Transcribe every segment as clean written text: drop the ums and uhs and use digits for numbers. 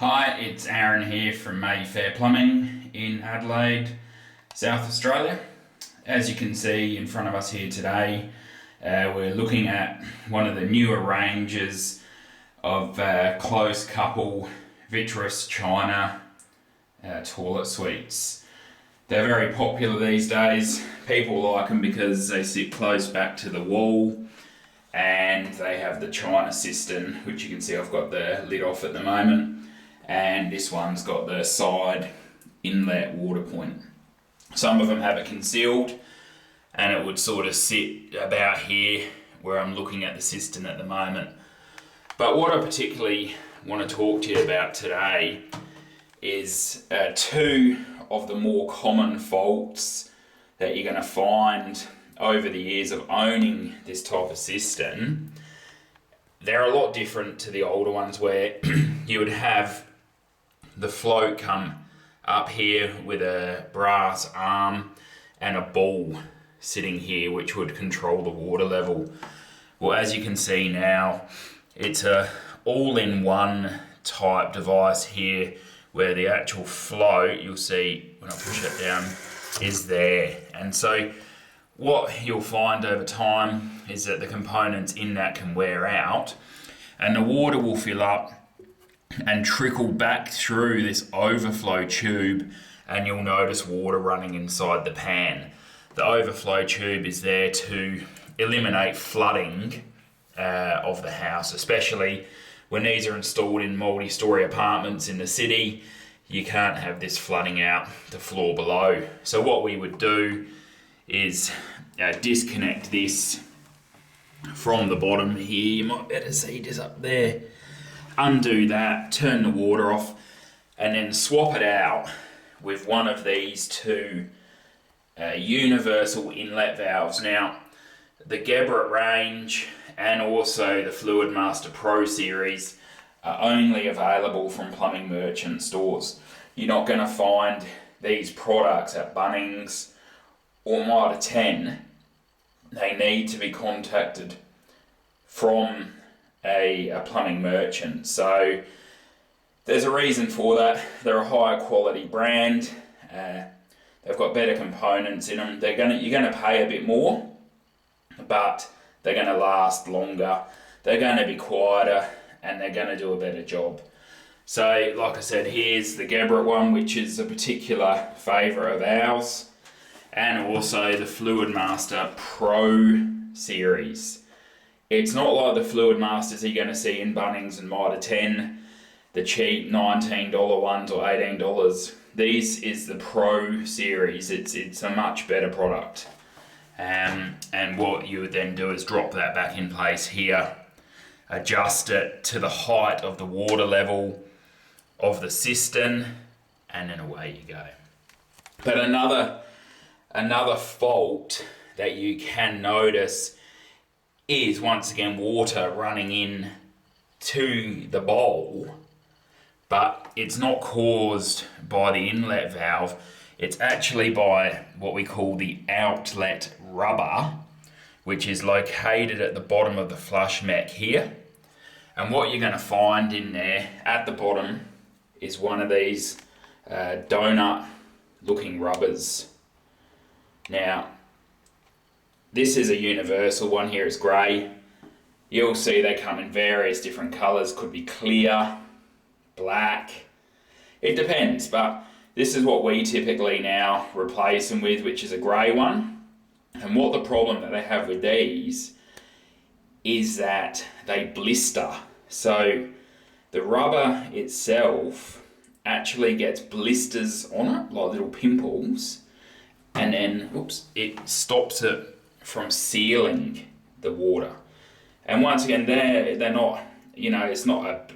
Hi, it's Aaron here from Mayfair Plumbing in Adelaide, South Australia. As you can see in front of us here today, we're looking at one of the newer ranges of close couple vitreous china toilet suites. They're very popular these days. People like them because they sit close back to the wall and they have the china cistern, which you can see I've got the lid off at the moment. And this one's got the side inlet water point. Some of them have it concealed and it would sort of sit about here where I'm looking at the cistern at the moment. But what I particularly want to talk to you about today is two of the more common faults that you're going to find over the years of owning this type of cistern. They're a lot different to the older ones where you would have the float come up here with a brass arm and a ball sitting here which would control the water level. Well, as you can see now, it's a all-in-one type device here where the actual float, you'll see when I push it down, is there. And so what you'll find over time is that the components in that can wear out and the water will fill up and trickle back through this overflow tube, and you'll notice water running inside the pan. The overflow tube is there to eliminate flooding of the house, especially when these are installed in multi-storey apartments in the city. You can't have this flooding out the floor below. So what we would do is disconnect this from the bottom here. You might better see this up there. Undo that, turn the water off, and then swap it out with one of these two universal inlet valves. Now, the Geberit range and also the Fluidmaster Pro series are only available from plumbing merchant stores. You're not going to find these products at Bunnings or Mitre 10. They need to be contacted from a plumbing merchant. So there's a reason for that. They're a higher quality brand. They've got better components in them. You're going to pay a bit more, but they're going to last longer. They're going to be quieter and they're going to do a better job. So like I said, here's the Geberit one, which is a particular favourite of ours, and also the Fluidmaster Pro series. It's not like the Fluidmasters you're going to see in Bunnings and Mitre 10, the cheap $19 ones or $18. This is the Pro series. It's a much better product. And what you would then do is drop that back in place here, adjust it to the height of the water level of the cistern, and then away you go. But another fault that you can notice is once again water running in to the bowl, but it's not caused by the inlet valve. It's actually by what we call the outlet rubber, which is located at the bottom of the flush mech here. And what you're going to find in there at the bottom is one of these donut looking rubbers. Now, this is a universal one here, it's grey. You'll see they come in various different colours, could be clear, black. It depends, but this is what we typically now replace them with, which is a grey one. And what the problem that they have with these is that they blister. So the rubber itself actually gets blisters on it, like little pimples, and then, it stops it from sealing the water. And once again, they're not, it's not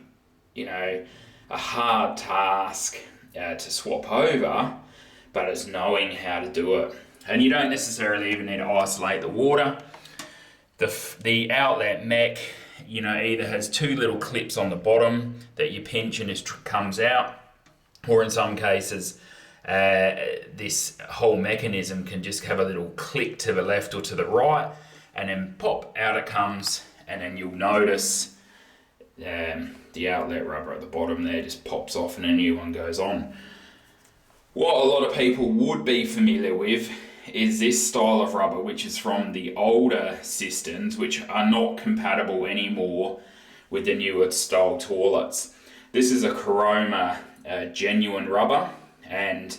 a hard task to swap over, but it's knowing how to do it. And you don't necessarily even need to isolate the water. The outlet mech, either has two little clips on the bottom that you pinch and it comes out, or in some cases, this whole mechanism can just have a little click to the left or to the right, and then pop, out it comes, and then you'll notice the outlet rubber at the bottom there just pops off and a new one goes on. What a lot of people would be familiar with is this style of rubber, which is from the older systems, which are not compatible anymore with the newer style toilets. This is a Caroma genuine rubber, and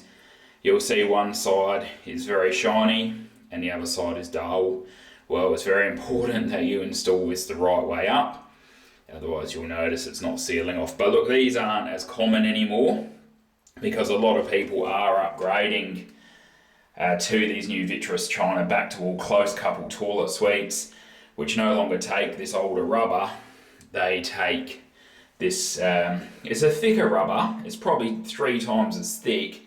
you'll see one side is very shiny and the other side is dull. Well, it's very important that you install this the right way up, otherwise you'll notice it's not sealing off. But look, these aren't as common anymore because a lot of people are upgrading to these new Vitris China back to all close couple toilet suites, which no longer take this older rubber. They take this, it's a thicker rubber, it's probably 3 times as thick,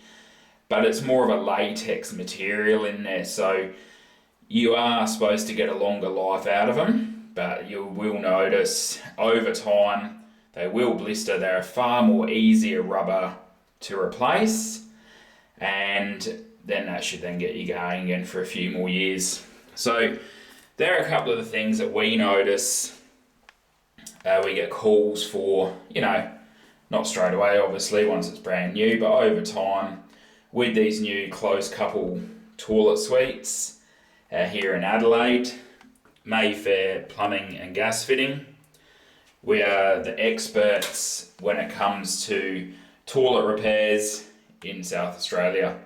but it's more of a latex material in there, so you are supposed to get a longer life out of them, but you will notice over time they will blister. They're a far more easier rubber to replace, and then that should then get you going again for a few more years. So there are a couple of the things that we notice. We get calls for, not straight away obviously once it's brand new, but over time with these new closed couple toilet suites here in Adelaide, Mayfair Plumbing and Gas Fitting. We are the experts when it comes to toilet repairs in South Australia.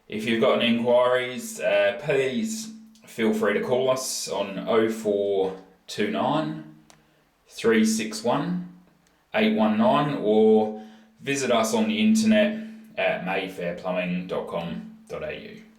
If you've got any inquiries, please feel free to call us on 0429 361 819 or visit us on the internet at mayfairplumbing.com.au.